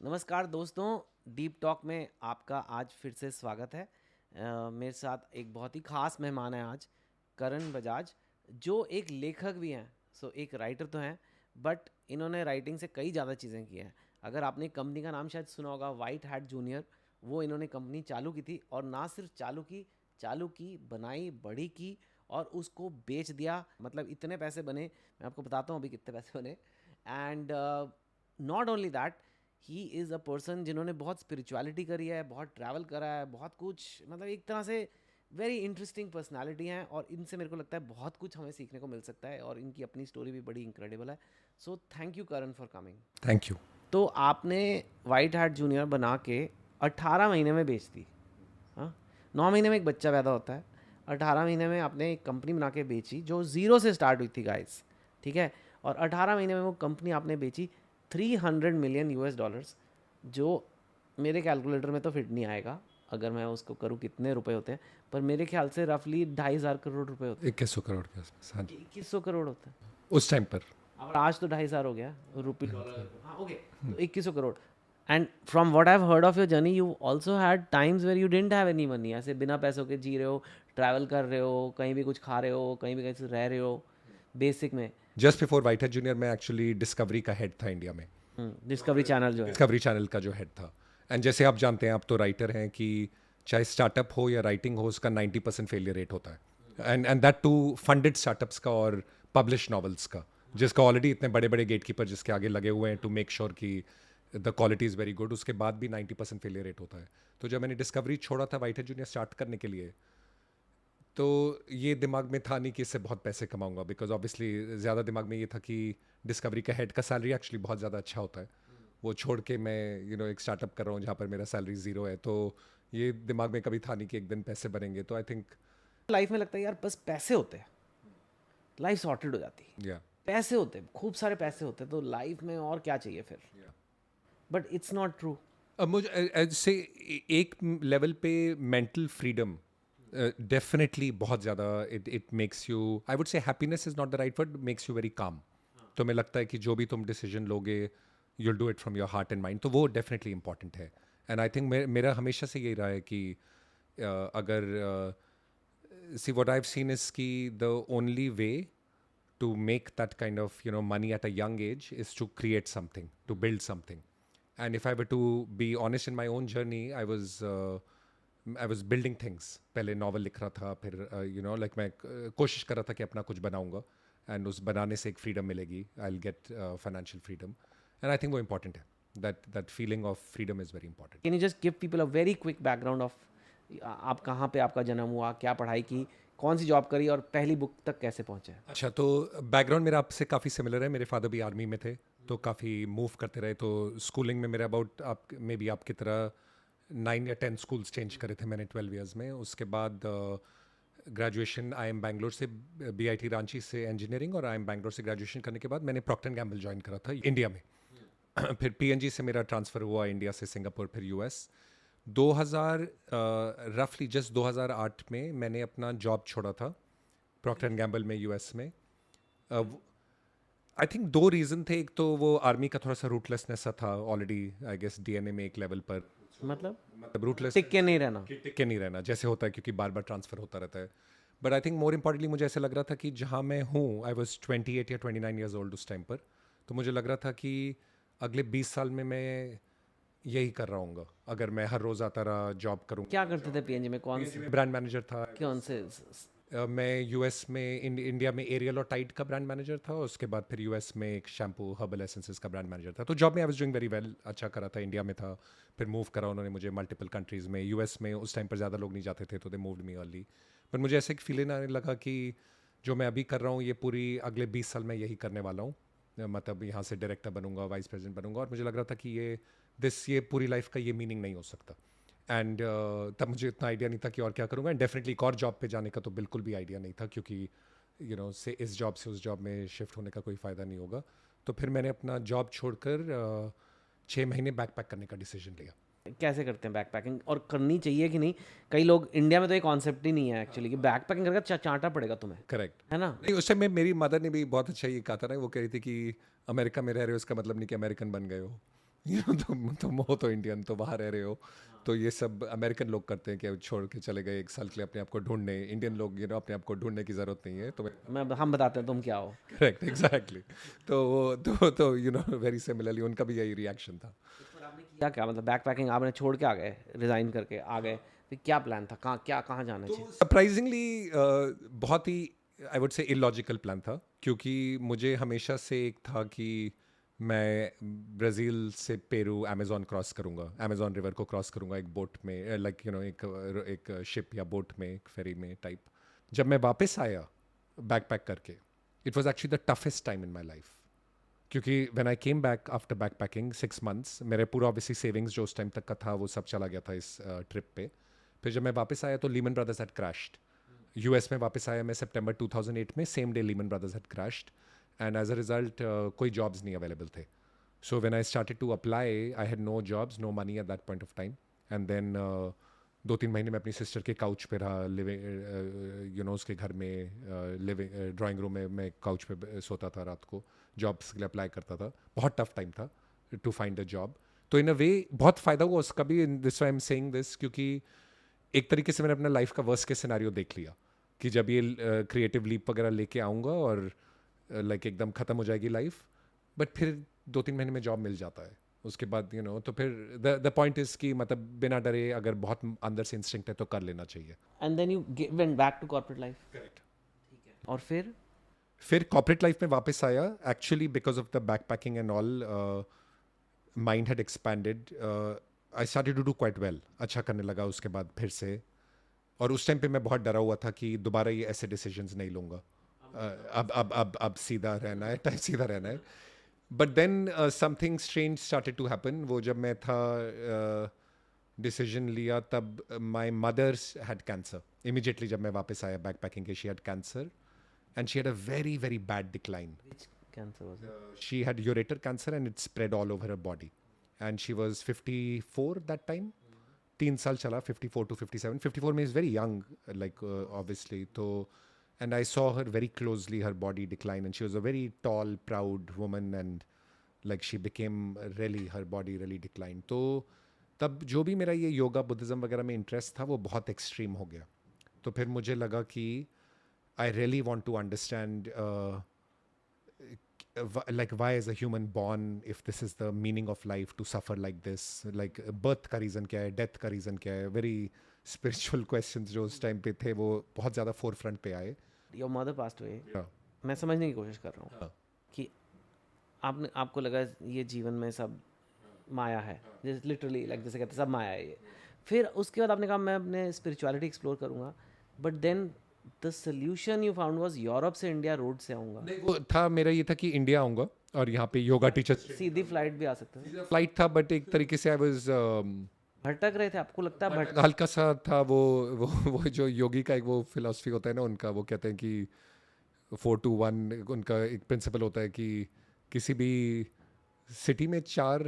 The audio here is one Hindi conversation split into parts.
नमस्कार दोस्तों, डीप टॉक में आपका आज फिर से स्वागत है। मेरे साथ एक बहुत ही ख़ास मेहमान है आज, करण बजाज, जो एक लेखक भी हैं। एक राइटर तो हैं, बट इन्होंने राइटिंग से कई ज़्यादा चीज़ें की हैं। अगर आपने कंपनी का नाम शायद सुना होगा, वाइट हैट जूनियर, वो इन्होंने कंपनी चालू की थी, और ना सिर्फ चालू की बनाई, बड़ी की, और उसको बेच दिया। मतलब इतने पैसे बने, मैं आपको बताता हूँ अभी कितने पैसे बने। And not only that, he is a person जिन्होंने बहुत स्पिरिचुअलिटी करी है, बहुत ट्रैवल करा है, बहुत कुछ, मतलब एक तरह से वेरी इंटरेस्टिंग पर्सनालिटी हैं, और इनसे मेरे को लगता है बहुत कुछ हमें सीखने को मिल सकता है, और इनकी अपनी स्टोरी भी बड़ी इंक्रेडिबल है। So thank you Karan for coming. Thank you. तो आपने वाइट हार्ट जूनियर बना के 18 महीने में बेच दी। हाँ, 9 महीने में एक बच्चा पैदा होता है, 18 महीने में आपने एक कंपनी बना के बेची जो ज़ीरो से स्टार्ट हुई थी गाइस, ठीक है। और 18 महीने में वो कंपनी आपने बेची 300 मिलियन US डॉलर्स, जो मेरे कैलकुलेटर में तो फिट नहीं आएगा अगर मैं उसको करूँ कितने रुपए होते हैं, पर मेरे ख्याल से रफली 2,500 करोड़ रुपए होते 2100 करोड़ के आसपास, हाँ जी। हैं। 2100 करोड़ होते हैं। उस टाइम पर। और आज तो 2,500 हो गया रुपी डॉलर। हाँ, ओके, तो 2100 crore. And from what I have heard of your journey, you also had times where you didn't have any money, ऐसे बिना पैसों के जी रहे हो, ट्रैवल कर रहे हो, कहीं भी कुछ खा रहे हो, कहीं भी कैसे रह रहे हो, बेसिक में। Just before white hat junior मैं एक्चुअली डिस्कवरी का हेड था इंडिया में। डिस्कवरी चैनल जो है। डिस्कवरी चैनल का जो हेड था। एंड जैसे आप जानते हैं, आप तो राइटर हैं, कि चाहे स्टार्टअप हो या राइटिंग हो, उसका 90% फेलियर रेट होता है। And that too funded startups का और पब्लिश नॉवेल्स का, जिसका ऑलरेडी इतने बड़े बड़े गेटकीपर जिसके आगे लगे हुए हैं टू मेक श्योर कि the quality is very good, उसके बाद भी 90% फेलियर रेट होता है। तो जब मैंने डिस्कवरी छोड़ा था वाइट हैट जूनियर स्टार्ट करने के लिए, तो ये दिमाग में था नहीं कि इससे बहुत पैसे कमाऊंगा, बिकॉज ऑब्वियसली ज़्यादा दिमाग में ये था कि डिस्कवरी का हेड का सैलरी एक्चुअली बहुत ज़्यादा अच्छा होता है। वो छोड़ के मैं एक स्टार्टअप कर रहा हूँ जहाँ पर मेरा सैलरी ज़ीरो है, तो ये दिमाग में कभी था नहीं कि एक दिन पैसे बनेंगे। तो आई थिंक लाइफ में लगता है यार बस पैसे होते हैं, लाइफ सॉर्टेड हो जाती है। या पैसे होते हैं, खूब सारे पैसे होते हैं, तो लाइफ में और क्या चाहिए फिर। But it's not true. अब मुझे से एक लेवल पे मेंटल फ्रीडम डेफिनेटली बहुत ज़्यादा, it it makes you, I would से happiness is not the right word, makes you very calm. तो मुझे लगता है कि जो भी तुम डिसीजन लोगे, you'll do it from your heart and mind, तो वो डेफिनेटली इंपॉर्टेंट है। एंड आई थिंक मेरा हमेशा से यही रहा है कि अगर see what I have seen is कि the only way to make that kind of money at a young age is to create something, to build something. And if I were to be honest in my own journey, I was building things. पहले नॉवल लिख रहा था, फिर लाइक मैं कोशिश कर रहा था कि अपना कुछ बनाऊंगा, एंड उस बनाने से एक फ्रीडम मिलेगी, I will get financial freedom, and I think वो इम्पॉर्टेंट है। That feeling of freedom is very important. Can you just give people a very quick background of आप कहाँ पे आपका जन्म हुआ, क्या पढ़ाई की, कौन सी जॉब करी, और पहली बुक तक कैसे पहुँचे। अच्छा, तो बैकग्राउंड मेरा आपसे काफ़ी सिमिलर है। मेरे फादर भी आर्मी में थे, तो काफ़ी मूव करते रहे। तो स्कूलिंग में मेरा अबाउट आप मे बी आपकी तरह 9 या 10 स्कूल्स चेंज करे थे मैंने 12 ईयर्स में। उसके बाद ग्रेजुएशन आई एम बैंगलोर से, BIT रांची से इंजीनियरिंग, और आई एम बैंगलोर से ग्रेजुएशन करने के बाद मैंने प्रॉक्टर एंड गैम्बल ज्वाइन करा था इंडिया में। फिर PNG से मेरा ट्रांसफ़र हुआ इंडिया से सिंगापुर, फिर US। 2000 रफली जस्ट 2008 में मैंने अपना जॉब छोड़ा था प्रॉक्टर एंड गैम्बल में US में। आई थिंक दो रीज़न थे। एक तो वो आर्मी का थोड़ा सा रूटलेसनेस सा था, ऑलरेडी आई गेस DNA में एक लेवल पर, मतलब रूटलेस, टिक के नहीं रहना। टिक के नहीं रहना जैसे होता है, क्योंकि बार बार ट्रांसफ़र होता रहता है। But I think more importantly मुझे ऐसे लग रहा था कि जहाँ मैं हूँ, आई वॉज 28 या 29 ईयर्स ओल्ड उस टाइम पर, तो मुझे लग रहा था कि अगले 20 साल में मैं यही कर रहा हूँ। अगर मैं हर रोज़ आता रहा, जॉब करूँ। क्या करते थे PNG में, कौन से, ब्रांड मैनेजर था। कौन से। मैं US में, इंडिया में एरियल और टाइड का ब्रांड मैनेजर था। उसके बाद फिर US में एक शैम्पू हर्बल एसेंसेस का ब्रांड मैनेजर था। तो जॉब में I was doing very well, अच्छा करा था। इंडिया में था, फिर मूव करा उन्होंने मुझे मल्टीपल कंट्रीज़ में। US में उस टाइम पर ज़्यादा लोग नहीं जाते थे, तो they moved me early. But मुझे ऐसे एक फीलिंग आने लगा कि जो मैं अभी कर रहा हूँ, ये पूरी अगले 20 साल में यही करने वाला हूँ। मतलब यहाँ से डायरेक्टर बनूंगा, वाइस प्रेसिडेंट बनूंगा, और मुझे लग रहा था कि ये पूरी लाइफ का ये मीनिंग नहीं हो सकता। एंड तब मुझे इतना आइडिया नहीं था कि और क्या करूँगा। एंड डेफिनेटली एक और जॉब पे जाने का तो बिल्कुल भी आइडिया नहीं था, क्योंकि से इस जॉब से उस जॉब में शिफ्ट होने का कोई फ़ायदा नहीं होगा। तो फिर मैंने अपना जॉब छोड़कर 6 महीने बैकपैक करने का डिसीजन लिया। कैसे करते हैं बैक पैकिंग, और करनी चाहिए कि नहीं। कई लोग, इंडिया में तो ये कॉन्सेप्ट ही नहीं है एक्चुअली कि बैक पैकिंग करके चांटा पड़ेगा तुम्हें, करेक्ट है ना। नहीं, उस टाइम में मेरी मदर ने भी बहुत अच्छा ये कहा था ना, वो कह रही थी कि अमेरिका में रह रहे हो इसका मतलब नहीं कि अमेरिकन बन गए हो। तुम हो तो इंडियन, तो बाहर रह रहे हो, तो ये सब अमेरिकन लोग करते हैं कि छोड़ के चले गए एक साल के लिए अपने आप को ढूंढने। इंडियन लोग अपने आप को ढूंढने की ज़रूरत नहीं है तुम्हें। हम बताते हैं तुम क्या हो। Correct, exactly. तो वेरी सिमिलरली उनका भी यही रिएक्शन था। पर आपने किया क्या, मतलब बैक पैकिंग आपने छोड़ के आ गए, रिजाइन करके आ गए, फिर क्या प्लान था, कहाँ जाना चाहिए? सरप्राइजिंगली बहुत ही I would say illogical plan था, क्योंकि मुझे हमेशा से एक था कि मैं ब्राज़ील से पेरू अमेज़न क्रॉस करूँगा, अमेज़न रिवर को क्रॉस करूँगा एक बोट में, लाइक एक शिप या बोट में, एक फेरी में टाइप। जब मैं वापस आया बैकपैक करके, it was actually the toughest time in my life, क्योंकि when I came back after backpacking 6 months, मेरे पूरा ऑब्वियसली सेविंग्स जो उस टाइम तक का था वो सब चला गया था इस ट्रिप पे। फिर जब मैं वापस आया तो Lehman Brothers had crashed. US में वापस आया मैं सितंबर 2008 में, same day Lehman Brothers had crashed, and as a result कोई जॉब्स नहीं अवेलेबल थे। So when I started to apply, I had no jobs, no money at that point of time. And then 2-3 महीने में अपनी सिस्टर के काउच पे रहा, लिविंग उसके घर में, लिविंग ड्राइंग रूम में मैं काउच पे सोता था रात को, जॉब्स के लिए अप्लाई करता था। बहुत टफ टाइम था टू फाइंड अ जॉब। तो इन अ वे बहुत फ़ायदा हुआ उसका भी, this I am saying this, क्योंकि एक तरीके से मैंने अपना लाइफ का वर्स्ट केस सिनेरियो देख लिया कि जब ये क्रिएटिव लीप वगैरह लेके आऊँगा और लाइक एकदम ख़त्म हो जाएगी लाइफ, बट फिर 2-3 महीने में जॉब मिल जाता है उसके बाद, तो फिर द पॉइंट इज़ कि मतलब बिना डरे, अगर बहुत अंदर से इंस्टिंक्ट है तो कर लेना चाहिए। And then you went back to corporate life. Correct. और फिर कॉर्पोरेट लाइफ में वापस आया, actually because of the backpacking and all, mind had expanded, I started to do quite well, अच्छा करने लगा उसके बाद फिर से। और उस टाइम पे मैं बहुत डरा हुआ था कि दोबारा ये ऐसे डिसीजंस नहीं लूँगा, अब सीधा रहना है, टाइप सीधा रहना है। But then something strange started to happen. वो जब मैं था डिसीजन लिया, तब my mothers had cancer immediately. जब मैं वापस आया बैक पैकिंग के, she had cancer and she had a very very bad decline. Cancer was it? She had ureter cancer and it spread all over her body. And she was 54 that time. 3 साल चला, 54 to 57. 54 means very young, like obviously. So, and I saw her very closely, her body decline. And she was a very tall, proud woman. And like she became really, her body really declined. तो तब जो भी मेरा ये योगा बुद्धिज़्म वगैरह में इंटरेस्ट था वो बहुत एक्सट्रीम हो गया। तो फिर मुझे लगा कि I really want to understand like why is a human born, if this is the meaning of life, to suffer like this, like birth का reason क्या है, death का reason क्या है, very spiritual questions जो उस time पे थे वो बहुत ज़्यादा forefront पे आए। Your mother passed away. Yeah. मैं समझने की कोशिश कर रहा हूँ हाँ, कि आपको लगा ये जीवन में सब माया है, जैसे लिटरली लाइक जैसे कहते हैं सब माया है ये। फिर उसके बाद आपने कहा मैं अपने स्पिरिचुअलिटी एक्सप्लोर करूँगा, but then the solution you found was Europe से इंडिया रोड से आऊँगा। नहीं, वो था मेरा ये था कि इंडिया आऊँगा और यहाँ पे योगा टीचर। सीधी फ्लाइट भी आ सकते थे। फ्लाइट था, बट एक तरीके से आई वाज भटक रहे थे, आपको लगता है हल्का सा था वो जो योगी का एक वो फिलॉसफी होता है ना उनका, वो कहते हैं कि 4-2-1, उनका एक प्रिंसिपल होता है कि किसी भी सिटी में 4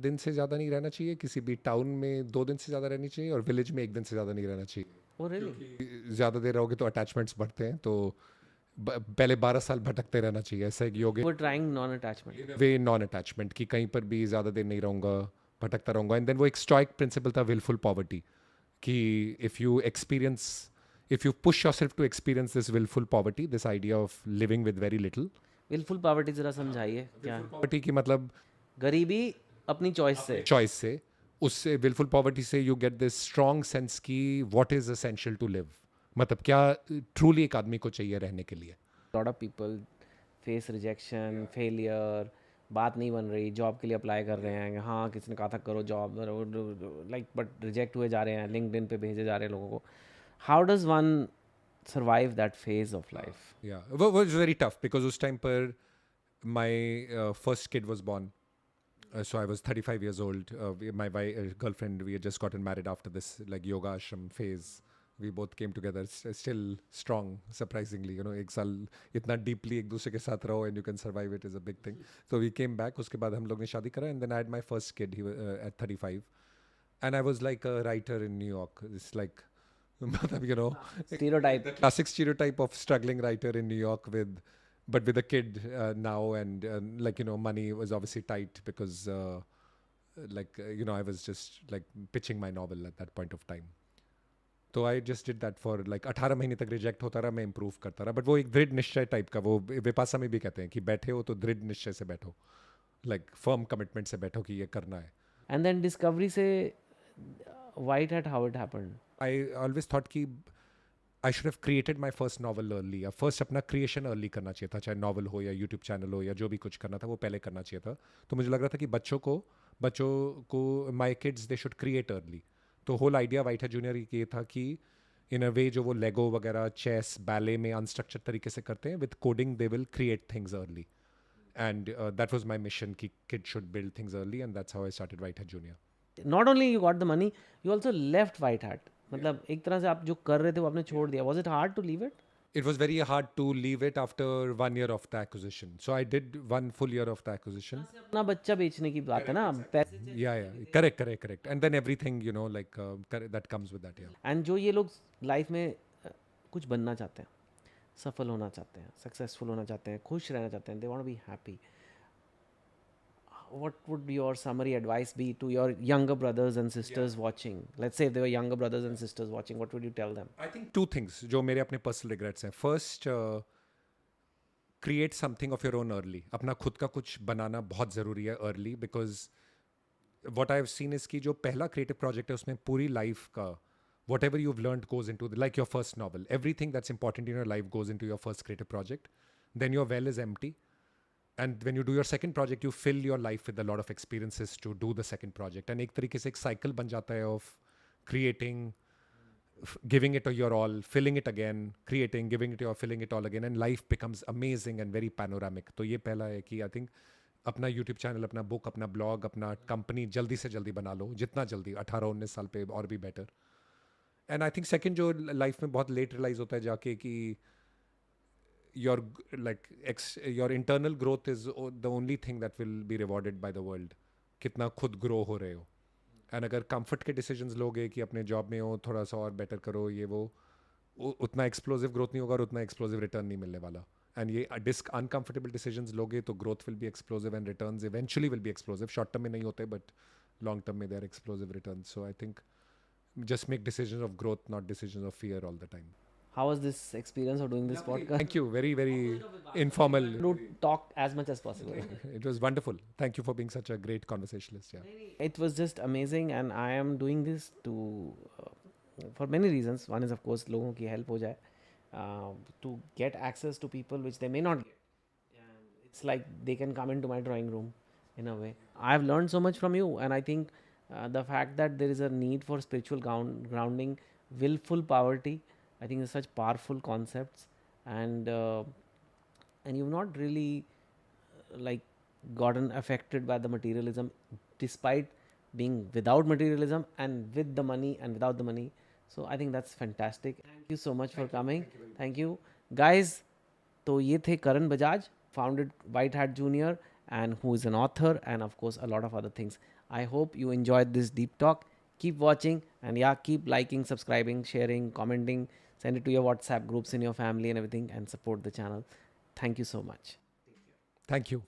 दिन से ज़्यादा नहीं रहना चाहिए, किसी भी टाउन में 2 दिन से ज़्यादा रहनी चाहिए, और विलेज में 1 दिन से ज़्यादा नहीं रहना चाहिए। Oh really? ज़्यादा देर रहोगे तो अटैचमेंट्स बढ़ते हैं, तो पहले 12 साल भटकते रहना चाहिए, ऐसा एक योग वो ट्राइंग नॉन अटैचमेंट। वे नॉन अटैचमेंट, कि कहीं पर भी ज़्यादा देर नहीं रहूँगा, भटकता रहूँगा। एंड देन वो एक स्टॉइक प्रिंसिपल था, विलफुल पॉवर्टी, कि if you push yourself to experience this willful poverty, this idea of living with very little. Willful poverty जरा समझाइए क्या है? पॉवर्टी की मतलब गरीबी अपनी चॉइस से। चॉइस से, उससे विलफुल पॉवर्टी से you get this strong sense की what is essential to live, मतलब क्या ट्रूली एक आदमी को चाहिए रहने के लिए। Lot of people face rejection, failure, बात नहीं बन रही, जॉब के लिए अप्लाई कर रहे हैं, हाँ किसी ने कहा था करो जॉब, लाइक बट रिजेक्ट हुए जा रहे हैं, लिंक्डइन पे भेजे जा रहे हैं लोगों को। How does one survive that phase of life? Yeah, it was very tough because उस time पर my first kid was born. So I was 35 years old. My girlfriend, we had just gotten married after this like yoga ashram phase. We both came together, still strong, surprisingly. एक साल इतना deeply एक दूसरे के साथ रहो and you can survive it is a big thing. So we came back. उसके बाद हम लोग ने शादी करा, and then I had my first kid at 35. And I was like a writer in New York. It's like Stereotype. the classic stereotype of struggling writer in New York but with a kid now, and like money was obviously tight because I was just like pitching my novel at that point of time. तो I just did that for like 18 महीने तक रिजेक्ट होता रहा, मैं इम्प्रूव करता रहा. बट वो एक दृढ़ निश्चय टाइप का, वो विपासा में भी कहते हैं कि बैठे हो तो दृढ़ निश्चय से बैठो, लाइक फर्म कमिटमेंट से बैठो कि ये करना है. एंड देन डिस्कवरी से WhiteHat, how it happened? I always thought कि I should have created my first novel early, या फर्स्ट अपना क्रिएशन अर्ली करना चाहिए था, चाहे नॉवल हो या यूट्यूब चैनल हो या जो भी कुछ करना था वो पहले करना चाहिए था. तो मुझे लग रहा था कि बच्चों को my kids they should create early. तो होल आइडिया वाइट है जूनियर ये था कि इन अ वे जो वो लेगो वगैरह, चेस, बैले में अनस्ट्रक्चर तरीके से करते हैं, with coding they will create things early. And that was my mission कि kid should build things early, and that's how I started WhiteHat Junior. Not only you got the money, you also left WhiteHat. मतलब एक तरह से आप जो कर रहे थे वो आपने छोड़ दिया. Was it hard to leave it? It was very hard to leave it after 1 year of the acquisition. So I did 1 full year of the acquisition. अपना बच्चा बेचने की बात है ना, पैसे. Yeah, correct. And then everything, that comes with that, yeah. And जो ये लोग लाइफ में कुछ बनना चाहते हैं, सफल होना चाहते हैं, सक्सेसफुल होना चाहते हैं, खुश रहना चाहते हैं, they want to be happy, what would your summary advice be to your younger brothers and sisters watching? Let's say if they were younger brothers and sisters watching, what would you tell them? I think 2 things जो मेरे अपने personal regrets हैं. First, create something of your own early. अपना खुद का कुछ बनाना बहुत ज़रूरी है early, because what I've seen is कि जो पहला creative project है उसमें पूरी life का whatever you've learned goes into like your first novel. Everything that's important in your life goes into your first creative project. Then your well is empty. And when you do your second project, you fill your life with a lot of experiences to do the second project. And एक तरीके से एक cycle बन जाता है of creating, giving it your all, filling it again, creating, giving it your, filling it all again, and life becomes amazing and very panoramic. तो ये पहला है कि I think अपना यूट्यूब चैनल, अपना बुक, अपना ब्लॉग, अपना कंपनी जल्दी से जल्दी बना लो, जितना जल्दी, 18-19 साल पे और भी better. And I think second जो लाइफ में बहुत लेट रियलाइज होता है जाके कि your your internal growth is the only thing that will be rewarded by the world. कितना खुद ग्रो हो रहे हो. एंड अगर कंफर्ट के डिसीजंस लोगे कि अपने जॉब में हो, थोड़ा सा और बेटर करो, ये वो, उतना एक्सप्लोसिव ग्रोथ नहीं होगा और उतना एक्सप्लोसिव रिटर्न नहीं मिलने वाला. एंड ये अनकंफर्टेबल डिसीजंस लोगे तो growth will be explosive and returns eventually will be explosive. Short term में नहीं होते बट लॉन्ग टर्म में they are explosive returns. So I think just make decisions of growth, not decisions of fear all the time. How was this experience of doing this podcast? Thank you. Very, very informal. To talk as much as possible. It was wonderful. Thank you for being such a great conversationalist. Yeah. It was just amazing, and I am doing this to for many reasons. One is of course लोगों की help हो जाए, to get access to people which they may not get. It's like they can come into my drawing room in a way. I have learned so much from you, and I think the fact that there is a need for spiritual grounding, willful poverty, I think is such powerful concepts, and you've not really like gotten affected by the materialism, despite being without materialism and with the money and without the money. So I think that's fantastic. Thank you so much for coming. Thank you guys. तो ये थे करण Bajaj, founded White Hat Junior, and who is an author and of course a lot of other things. I hope you enjoyed this deep talk. Keep watching, and yeah, keep liking, subscribing, sharing, commenting. Send it to your WhatsApp groups in your family and everything, and support the channel. Thank you so much. Thank you.